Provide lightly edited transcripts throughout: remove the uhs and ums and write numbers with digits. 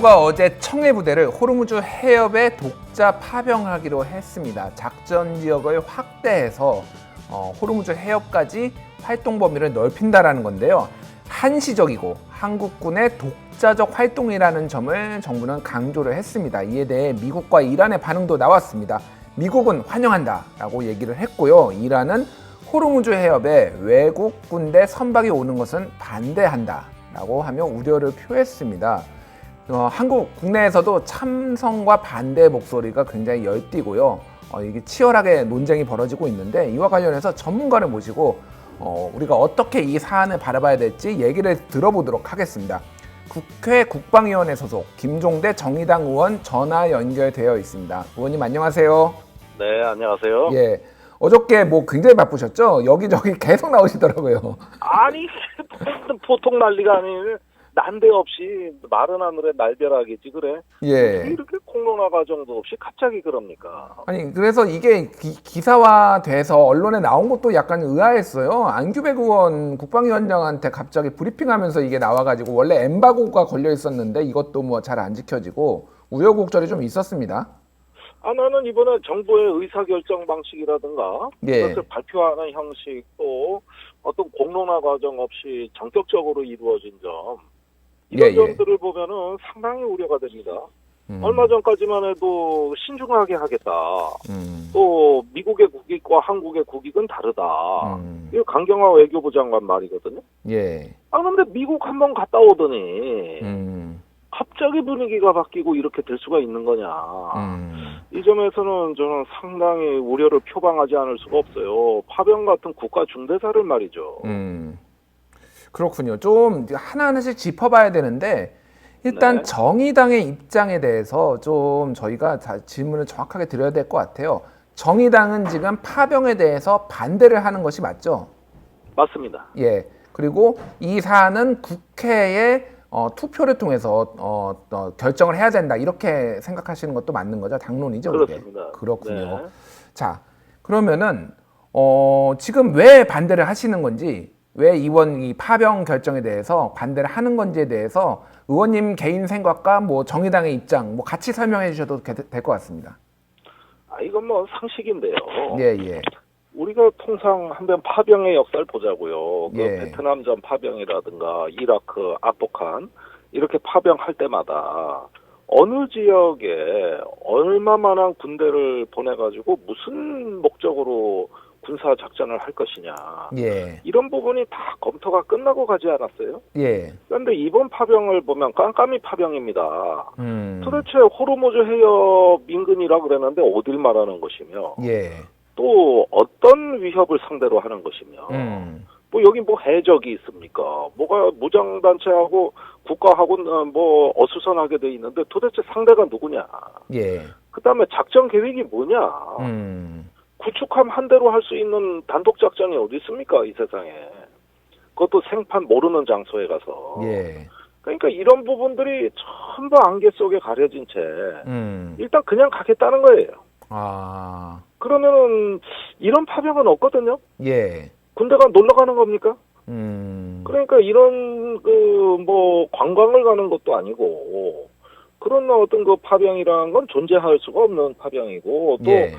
정부가 어제 청해 부대를 호르무즈 해협에 독자 파병하기로 했습니다. 작전 지역을 확대해서 호르무즈 해협까지 활동 범위를 넓힌다라는 건데요. 한시적이고 한국군의 독자적 활동이라는 점을 정부는 강조를 했습니다. 이에 대해 미국과 이란의 반응도 나왔습니다. 미국은 환영한다라고 얘기를 했고요. 이란은 호르무즈 해협에 외국 군대 선박이 오는 것은 반대한다라고 하며 우려를 표했습니다. 한국 국내에서도 참성과 반대 목소리가 굉장히 열띠고요. 이게 치열하게 논쟁이 벌어지고 있는데 이와 관련해서 전문가를 모시고 우리가 어떻게 이 사안을 바라봐야 될지 얘기를 들어보도록 하겠습니다. 국회 국방위원회 소속 김종대 정의당 의원 전화 연결되어 있습니다. 의원님 안녕하세요. 네, 안녕하세요. 예, 어저께 굉장히 바쁘셨죠? 여기저기 계속 나오시더라고요. 아니, 보통 난리가 아니에요. 난데없이 마른 하늘에 날벼락이지 그래. 예. 이렇게 공론화 과정도 없이 갑자기 그럽니까? 아니 그래서 이게 기사화돼서 언론에 나온 것도 약간 의아했어요. 안규백 의원 국방위원장한테 갑자기 브리핑하면서 이게 나와가지고 원래 엠바고가 걸려 있었는데 이것도 잘 안 지켜지고 우여곡절이 좀 있었습니다. 나는 이번에 정부의 의사결정 방식이라든가 예. 그것을 발표하는 형식 또 어떤 공론화 과정 없이 전격적으로 이루어진 점 이런 점들을 보면은 상당히 우려가 됩니다. 얼마 전까지만 해도 신중하게 하겠다. 또 미국의 국익과 한국의 국익은 다르다. 이거 강경화 외교부 장관 말이거든요. 예. 근데 미국 한번 갔다 오더니 갑자기 분위기가 바뀌고 이렇게 될 수가 있는 거냐. 이 점에서는 저는 상당히 우려를 표방하지 않을 수가 없어요. 파병 같은 국가 중대사를 말이죠. 그렇군요. 좀 하나하나씩 짚어봐야 되는데 일단 네. 정의당의 입장에 대해서 좀 저희가 질문을 정확하게 드려야 될 것 같아요. 정의당은 지금 파병에 대해서 반대를 하는 것이 맞죠? 맞습니다. 예. 그리고 이 사안은 국회에 투표를 통해서 결정을 해야 된다 이렇게 생각하시는 것도 맞는 거죠? 당론이죠? 그렇습니다. 그게? 그렇군요. 네. 자, 그러면은 지금 왜 반대를 하시는 건지, 왜 이번 이 파병 결정에 대해서 반대를 하는 건지에 대해서 의원님 개인 생각과 정의당의 입장 같이 설명해 주셔도 될 것 같습니다. 이건 상식인데요. 예, 예. 우리가 통상 한번 파병의 역사를 보자고요. 예. 베트남전 파병이라든가 이라크, 아프간 이렇게 파병할 때마다 어느 지역에 얼마만한 군대를 보내가지고 무슨 목적으로 군사 작전을 할 것이냐. 예. 이런 부분이 다 검토가 끝나고 가지 않았어요? 예. 그런데 이번 파병을 보면 깜깜이 파병입니다. 도대체 호르무즈 해협 인근이라 그랬는데 어딜 말하는 것이며 예. 또 어떤 위협을 상대로 하는 것이며 여기 해적이 있습니까? 뭐가 무장단체하고 국가하고는 어수선하게 돼 있는데 도대체 상대가 누구냐? 예. 그다음에 작전 계획이 뭐냐? 구축함 한 대로 할 수 있는 단독 작전이 어디 있습니까? 이 세상에. 그것도 생판 모르는 장소에 가서. 예. 그러니까 이런 부분들이 전부 안개 속에 가려진 채 일단 그냥 가겠다는 거예요. 그러면은 이런 파병은 없거든요. 예. 군대가 놀러 가는 겁니까? 그러니까 이런 관광을 가는 것도 아니고 그런 어떤 파병이라는 건 존재할 수가 없는 파병이고 또 예.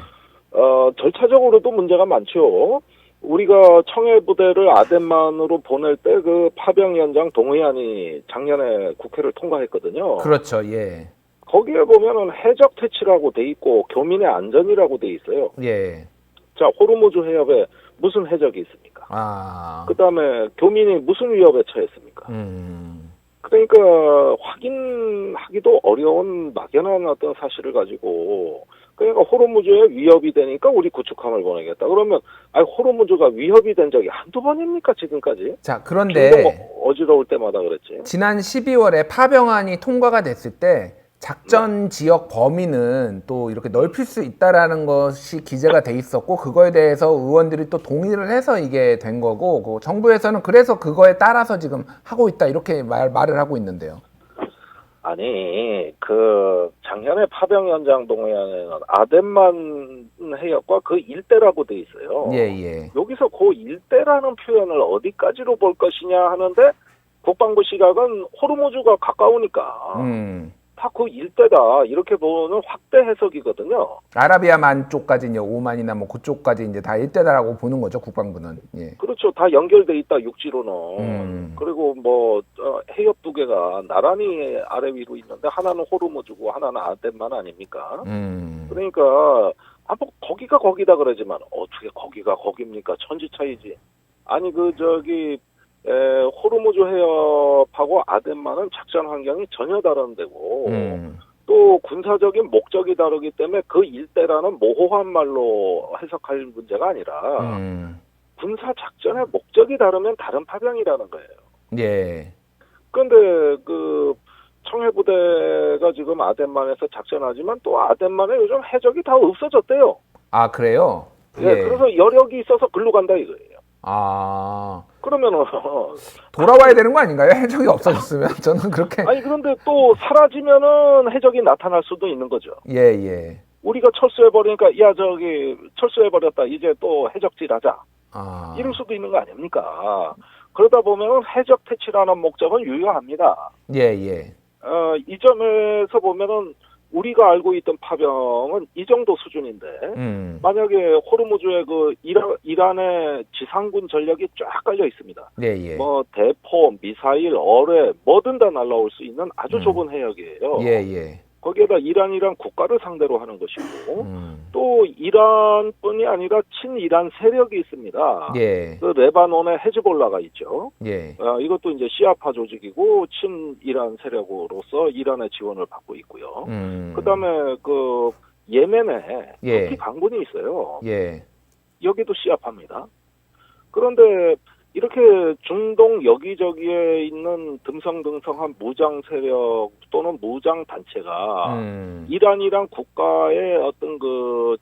절차적으로도 문제가 많죠. 우리가 청해부대를 아덴만으로 보낼 때 그 파병위원장 동의안이 작년에 국회를 통과했거든요. 그렇죠. 예. 거기에 보면은 해적 퇴치라고 돼 있고 교민의 안전이라고 돼 있어요. 예. 자, 호르무즈 해협에 무슨 해적이 있습니까? 그다음에 교민이 무슨 위협에 처했습니까? 그러니까 확인하기도 어려운 막연한 어떤 사실을 가지고 그러니까 호르무즈에 위협이 되니까 우리 구축함을 보내겠다. 그러면 호르무즈가 위협이 된 적이 한두 번입니까 지금까지? 자, 그런데 어지러울 때마다 그랬지. 지난 12월에 파병안이 통과가 됐을 때 작전 지역 범위는 또 이렇게 넓힐 수 있다라는 것이 기재가 돼 있었고 그거에 대해서 의원들이 또 동의를 해서 이게 된 거고 정부에서는 그래서 그거에 따라서 지금 하고 있다 이렇게 말을 하고 있는데요. 아니 작년에 파병위원장 동의안에는 아덴만 해협과 그 일대라고 돼 있어요. 예. 여기서 그 일대라는 표현을 어디까지로 볼 것이냐 하는데 국방부 시각은 호르무즈가 가까우니까 다 그 일대다 이렇게 보는 확대 해석이거든요. 아라비아만 쪽까지 이제 오만이나 뭐 그쪽까지 이제 다 일대다라고 보는 거죠, 국방부는. 예. 그렇죠. 다 연결돼 있다 육지로는. 그리고 뭐 해협 두 개가 나란히 아래 위로 있는데 하나는 호르무즈고 하나는 아덴만 아닙니까? 그러니까 뭐 거기가 거기다 그러지만 어떻게 거기가 거깁니까? 천지 차이지. 아니 호르무즈 해협하고 아덴만은 작전 환경이 전혀 다른 데고 또 군사적인 목적이 다르기 때문에 그 일대라는 모호한 말로 해석할 문제가 아니라 군사 작전의 목적이 다르면 다른 파병이라는 거예요. 예. 그런데 청해부대가 지금 아덴만에서 작전하지만 또 아덴만에 요즘 해적이 다 없어졌대요. 아, 그래요? 예. 그래서 여력이 있어서 글로 간다 이거예요. 아. 그러면은 돌아와야 되는 거 아닌가요? 해적이 없어졌으면 저는 그렇게. 아니 그런데 또 사라지면은 해적이 나타날 수도 있는 거죠. 예. 우리가 철수해 버리니까 철수해 버렸다. 이제 또 해적질하자. 이럴 수도 있는 거 아닙니까? 그러다 보면 해적 퇴치라는 목적은 유효합니다. 예. 이 점에서 보면은 우리가 알고 있던 파병은 이 정도 수준인데 만약에 호르무즈에 이란의 지상군 전력이 쫙 깔려 있습니다. 예. 뭐 대포, 미사일, 어뢰 뭐든 다 날라올 수 있는 아주 좁은 해역이에요. 예. 거기에다 이란이란 국가를 상대로 하는 것이고 또 이란뿐이 아니라 친이란 세력이 있습니다. 예. 그 레바논의 헤즈볼라가 있죠. 예. 이것도 이제 시아파 조직이고 친이란 세력으로서 이란의 지원을 받고 있고요. 그다음에 예멘에 후티 강군이 있어요. 예. 여기도 시아파입니다. 그런데 이렇게 중동 여기저기에 있는 듬성듬성한 무장 세력 또는 무장 단체가 이란이란 국가의 어떤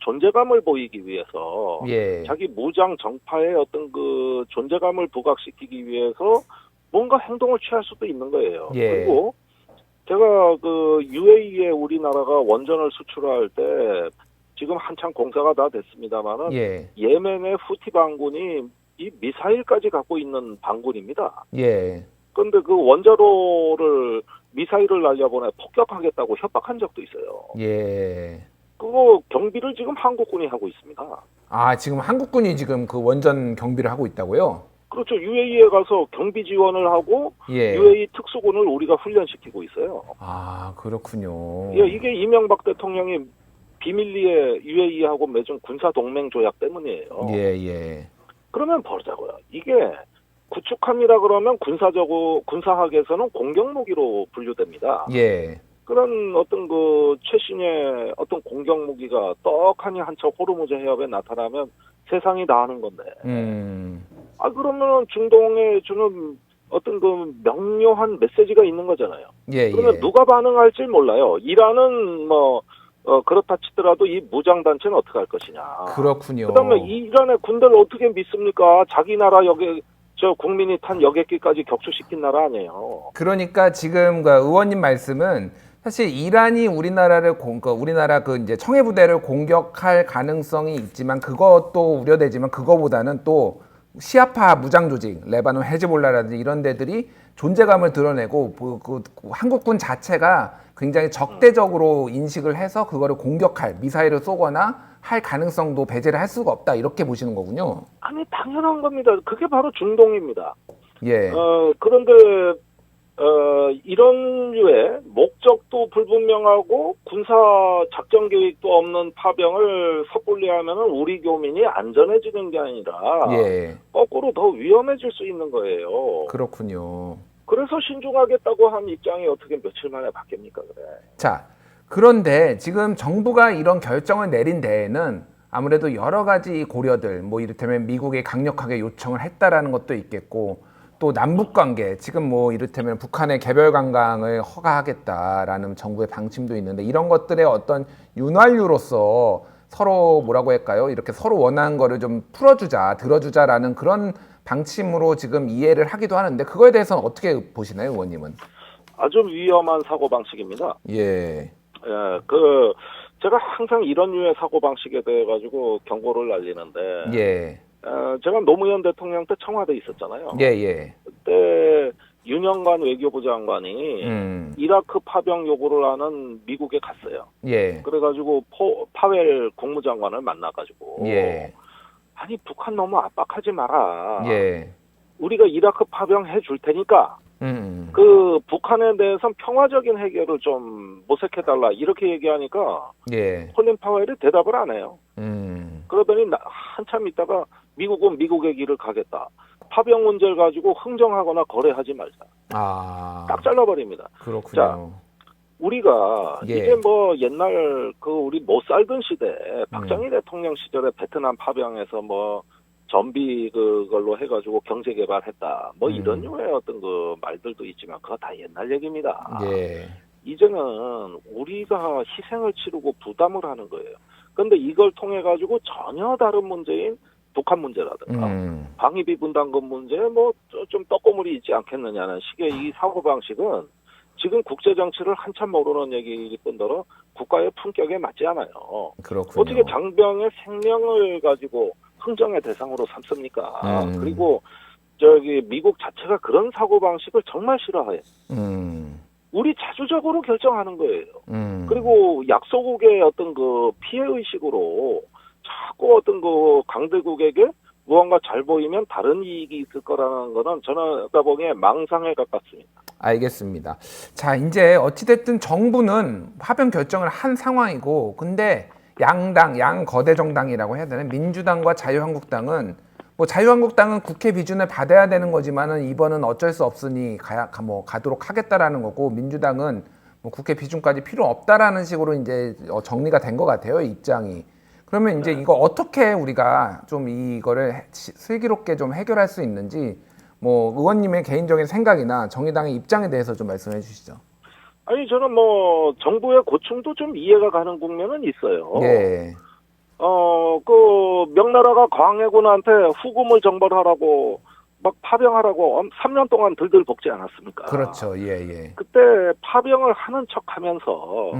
존재감을 보이기 위해서 자기 무장 정파의 어떤 존재감을 부각시키기 위해서 뭔가 행동을 취할 수도 있는 거예요. 그리고 제가 UAE에 우리나라가 원전을 수출할 때 지금 한창 공사가 다 됐습니다만은 예멘의 후티 반군이 이 미사일까지 갖고 있는 반군입니다. 그런데 그 원자로를 미사일을 날려보내 폭격하겠다고 협박한 적도 있어요. 그거 경비를 지금 한국군이 하고 있습니다. 아, 지금 한국군이 지금 그 원전 경비를 하고 있다고요? 그렇죠. UAE에 가서 경비 지원을 하고 UAE 특수군을 우리가 훈련시키고 있어요. 아, 그렇군요. 이게 이명박 대통령이 비밀리에 UAE하고 맺은 군사 동맹 조약 때문이에요. 그러면 보자고요. 이게 구축함이라 그러면 군사학에서는 공격 무기로 분류됩니다. 그런 어떤 최신의 어떤 공격 무기가 떡하니 한 척 호르무즈 해협에 나타나면 세상이 다 아는 건데. 그러면 중동에 주는 어떤 명료한 메시지가 있는 거잖아요. 그러면 누가 반응할지 몰라요. 이란은 그렇다 치더라도 이 무장단체는 어떻게 할 것이냐. 그렇군요. 그다음에 이란의 군대를 어떻게 믿습니까? 자기 나라 국민이 탄 여객기까지 격추시킨 나라 아니에요. 그러니까 지금 의원님 말씀은 사실 이란이 우리나라 이제 청해부대를 공격할 가능성이 있지만 그것도 우려되지만 그거보다는 또 시아파 무장 조직, 레바논 헤즈볼라라든지 이런 데들이 존재감을 드러내고 한국군 자체가 굉장히 적대적으로 인식을 해서 그거를 공격할 미사일을 쏘거나 할 가능성도 배제를 할 수가 없다 이렇게 보시는 거군요. 아니 당연한 겁니다. 그게 바로 중동입니다. 그런데 이런 류의 목적도 불분명하고 군사 작전 계획도 없는 파병을 섣불리 하면은 우리 교민이 안전해지는 게 아니라 거꾸로 더 위험해질 수 있는 거예요. 그렇군요. 그래서 신중하겠다고 한 입장이 어떻게 며칠 만에 바뀝니까, 그래. 자, 그런데 지금 정부가 이런 결정을 내린 데에는 아무래도 여러 가지 고려들, 이를테면 미국이 강력하게 요청을 했다라는 것도 있겠고, 또 남북 관계, 지금 이를테면 북한의 개별 관광을 허가하겠다라는 정부의 방침도 있는데, 이런 것들의 어떤 윤활유로서 서로 뭐라고 할까요? 이렇게 서로 원하는 거를 좀 풀어주자, 들어주자라는 그런 방침으로 지금 이해를 하기도 하는데 그거에 대해서는 어떻게 보시나요, 의원님은? 아주 위험한 사고방식입니다. 제가 항상 이런 류의 사고방식에 대해 가지고 경고를 날리는데 제가 노무현 대통령 때 청와대에 있었잖아요. 그때 윤영관 외교부 장관이 이라크 파병 요구를 하는 미국에 갔어요. 예. 그래가지고 파웰 국무장관을 만나가지고 예. 아니 북한 너무 압박하지 마라. 예. 우리가 이라크 파병해 줄 테니까 그 북한에 대해서는 평화적인 해결을 좀 모색해달라 이렇게 얘기하니까 예. 콜린 파웰이 대답을 안 해요. 그러더니 한참 있다가 미국은 미국의 길을 가겠다. 파병 문제를 가지고 흥정하거나 거래하지 말자. 딱 잘라버립니다. 그렇군요. 자, 우리가 예. 이게 뭐 옛날 그 우리 못 살던 시대 박정희 대통령 시절에 베트남 파병에서 뭐 전비 그걸로 해가지고 경제 개발했다. 뭐 이런 류의 어떤 그 말들도 있지만 그거 다 옛날 얘기입니다. 예. 이제는 우리가 희생을 치르고 부담을 하는 거예요. 그런데 이걸 통해 가지고 전혀 다른 문제인 북한 문제라든가 방위비 분담금 문제 뭐 좀 떡고물이 있지 않겠느냐는 식의 이 사고 방식은 지금 국제 정치를 한참 모르는 얘기일 뿐더러 국가의 품격에 맞지 않아요. 그렇군요. 어떻게 장병의 생명을 가지고 흥정의 대상으로 삼습니까? 그리고 저기 미국 자체가 그런 사고 방식을 정말 싫어해요. 우리 자주적으로 결정하는 거예요. 그리고 약소국의 어떤 그 피해 의식으로 자꾸 어떤 그 강대국에게 무언가 잘 보이면 다른 이익이 있을 거라는 거는 저는 아까 보기에 망상에 가깝습니다. 알겠습니다. 자, 이제 어찌됐든 정부는 파병 결정을 한 상황이고, 근데 양 거대 정당이라고 해야 되나? 민주당과 자유한국당은, 뭐 자유한국당은 국회 비준을 받아야 되는 거지만은 이번은 어쩔 수 없으니 가도록 하겠다라는 거고, 민주당은 뭐 국회 비준까지 필요 없다라는 식으로 이제 정리가 된 것 같아요, 입장이. 그러면 이제 이거 어떻게 우리가 좀 이거를 슬기롭게 좀 해결할 수 있는지, 뭐 의원님의 개인적인 생각이나 정의당의 입장에 대해서 좀 말씀해 주시죠. 아니 저는 뭐 정부의 고충도 좀 이해가 가는 국면은 있어요. 예. 그 명나라가 광해군한테 후금을 정벌하라고 막 파병하라고 3년 동안 들들 볶지 않았습니까? 그렇죠. 예. 그때 파병을 하는 척하면서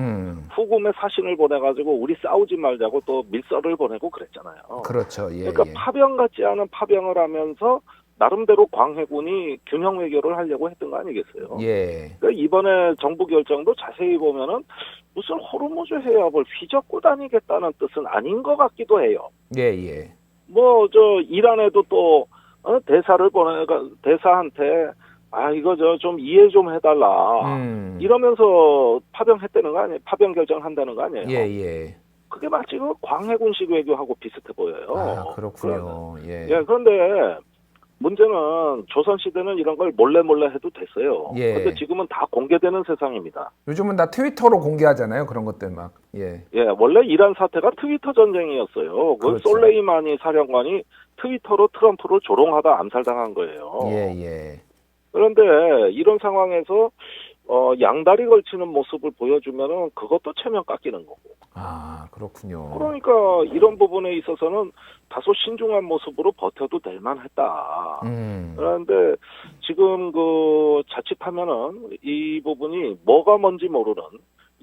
후금의 사신을 보내가지고 우리 싸우지 말자고 또 밀서를 보내고 그랬잖아요. 그렇죠. 예. 그러니까 파병 같지 않은 파병을 하면서 나름대로 광해군이 균형 외교를 하려고 했던 거 아니겠어요? 예. 그러니까 이번에 정부 결정도 자세히 보면은 무슨 호르무즈 해협을 휘젓고 다니겠다는 뜻은 아닌 것 같기도 해요. 예. 뭐 이란에도 또 대사한테 이거 좀 이해 좀 해달라 이러면서 파병했다는 거 아니에요? 파병 결정한다는 거 아니에요? 예. 그게 마치 그 광해군식 외교하고 비슷해 보여요. 그렇군요. 예. 그런데 문제는 조선시대는 이런 걸 몰래 해도 됐어요. 예. 근데 지금은 다 공개되는 세상입니다. 요즘은 다 트위터로 공개하잖아요. 그런 것들 막. 예. 원래 이란 사태가 트위터 전쟁이었어요. 그 그렇죠. 솔레이마니 사령관이 트위터로 트럼프를 조롱하다 암살당한 거예요. 예. 그런데 이런 상황에서 양다리 걸치는 모습을 보여주면은 그것도 체면 깎이는 거고. 그렇군요. 그러니까 이런 부분에 있어서는 다소 신중한 모습으로 버텨도 될 만했다. 그런데 지금 그 자칫하면은 이 부분이 뭐가 뭔지 모르는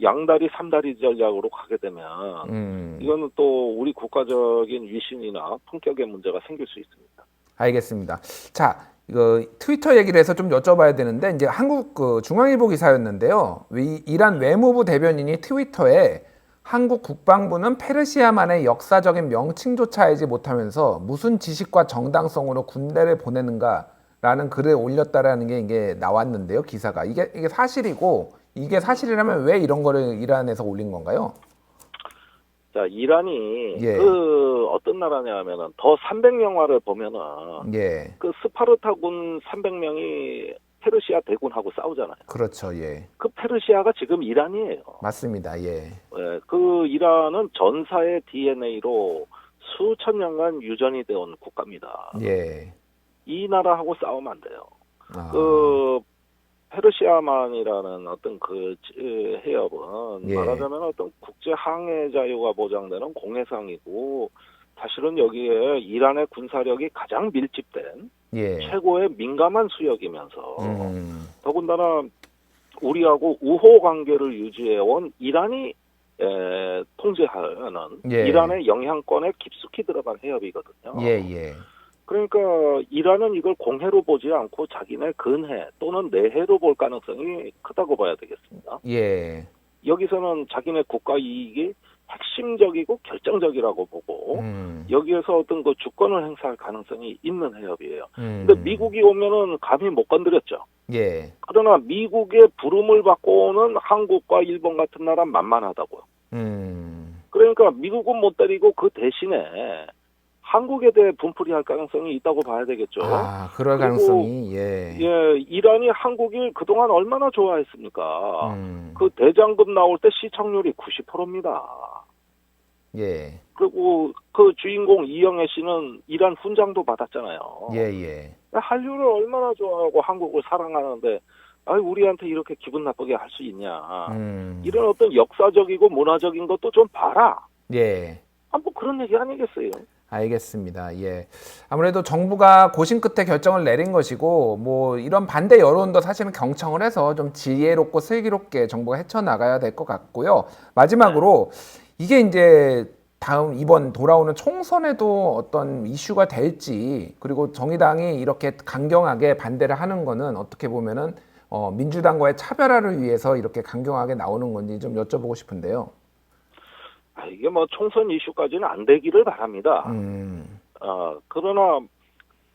양다리 삼다리 전략으로 가게 되면 이거는 또 우리 국가적인 위신이나 품격의 문제가 생길 수 있습니다. 알겠습니다. 자, 이거 트위터 얘기를 해서 좀 여쭤봐야 되는데, 이제 한국 그 중앙일보 기사였는데요. 이란 외무부 대변인이 트위터에 한국 국방부는 페르시아만의 역사적인 명칭조차 알지 못하면서 무슨 지식과 정당성으로 군대를 보내는가라는 글을 올렸다라는 게 이게 나왔는데요, 기사가. 이게 사실이고, 이게 사실이라면 왜 이런 거를 이란에서 올린 건가요? 자, 이란이 예. 그 어떤 나라냐 하면은 더 300영화를 보면은 그 스파르타군 300명이 페르시아 대군하고 싸우잖아요. 그렇죠. 예. 그 페르시아가 지금 이란이에요. 맞습니다. 예. 그 이란은 전사의 DNA로 수천 년간 유전이 되어온 국가입니다. 예. 이 나라하고 싸우면 안 돼요. 그 페르시아만이라는 어떤 그 해협은 말하자면 어떤 국제 항해 자유가 보장되는 공해상이고 사실은 여기에 이란의 군사력이 가장 밀집된 최고의 민감한 수역이면서 더군다나 우리하고 우호 관계를 유지해온 이란이 통제하는 이란의 영향권에 깊숙이 들어간 해협이거든요. 그러니까 이란은 이걸 공해로 보지 않고 자기네 근해 또는 내해로 볼 가능성이 크다고 봐야 되겠습니다. 예. 여기서는 자기네 국가 이익이 핵심적이고 결정적이라고 보고 여기에서 어떤 그 주권을 행사할 가능성이 있는 해협이에요. 근데 미국이 오면은 감히 못 건드렸죠. 예. 그러나 미국의 부름을 받고 오는 한국과 일본 같은 나라 만만하다고요. 그러니까 미국은 못 때리고 그 대신에 한국에 대해 분풀이할 가능성이 있다고 봐야 되겠죠. 아, 그럴 그리고, 가능성이, 예. 예, 이란이 한국을 그동안 얼마나 좋아했습니까? 그 대장금 나올 때 시청률이 90%입니다. 예. 그리고 그 주인공 이영애 씨는 이란 훈장도 받았잖아요. 예, 예. 한류를 얼마나 좋아하고 한국을 사랑하는데, 아이, 우리한테 이렇게 기분 나쁘게 할 수 있냐. 이런 어떤 역사적이고 문화적인 것도 좀 봐라. 예. 아, 뭐 그런 얘기 아니겠어요? 알겠습니다. 예. 아무래도 정부가 고심 끝에 결정을 내린 것이고, 뭐, 이런 반대 여론도 사실은 경청을 해서 좀 지혜롭고 슬기롭게 정부가 헤쳐나가야 될 것 같고요. 마지막으로, 이게 이제 이번 돌아오는 총선에도 어떤 이슈가 될지, 그리고 정의당이 이렇게 강경하게 반대를 하는 거는 어떻게 보면은, 민주당과의 차별화를 위해서 이렇게 강경하게 나오는 건지 좀 여쭤보고 싶은데요. 이게 뭐 총선 이슈까지는 안 되기를 바랍니다. 그러나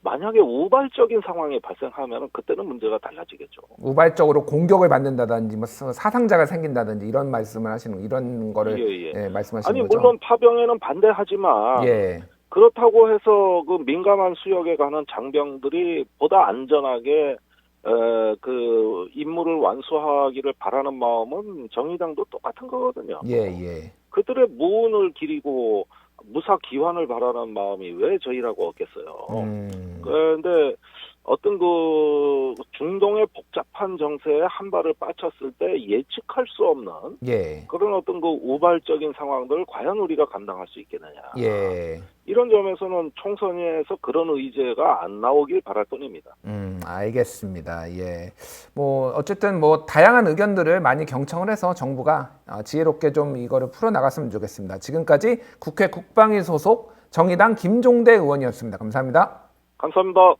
만약에 우발적인 상황이 발생하면 그때는 문제가 달라지겠죠. 우발적으로 공격을 받는다든지 뭐 사상자가 생긴다든지 이런 말씀을 하시는 이런 거를 예. 말씀하시는 아니 거죠? 물론 파병에는 반대하지만 예. 그렇다고 해서 그 민감한 수역에 가는 장병들이 보다 안전하게 그 임무를 완수하기를 바라는 마음은 정의당도 똑같은 거거든요. 예. 그들의 무운을 기리고 무사 기환을 바라는 마음이 왜 저희라고 없겠어요. 그런데 어떤 그 중동의 복잡한 정세에 한 발을 빠쳤을 때 예측할 수 없는 그런 어떤 그 우발적인 상황들을 과연 우리가 감당할 수 있겠느냐. 이런 점에서는 총선에서 그런 의제가 안 나오길 바랄 뿐입니다. 알겠습니다. 예. 뭐 어쨌든 뭐 다양한 의견들을 많이 경청을 해서 정부가 지혜롭게 좀 이거를 풀어 나갔으면 좋겠습니다. 지금까지 국회 국방위 소속 정의당 김종대 의원이었습니다. 감사합니다. 감사합니다.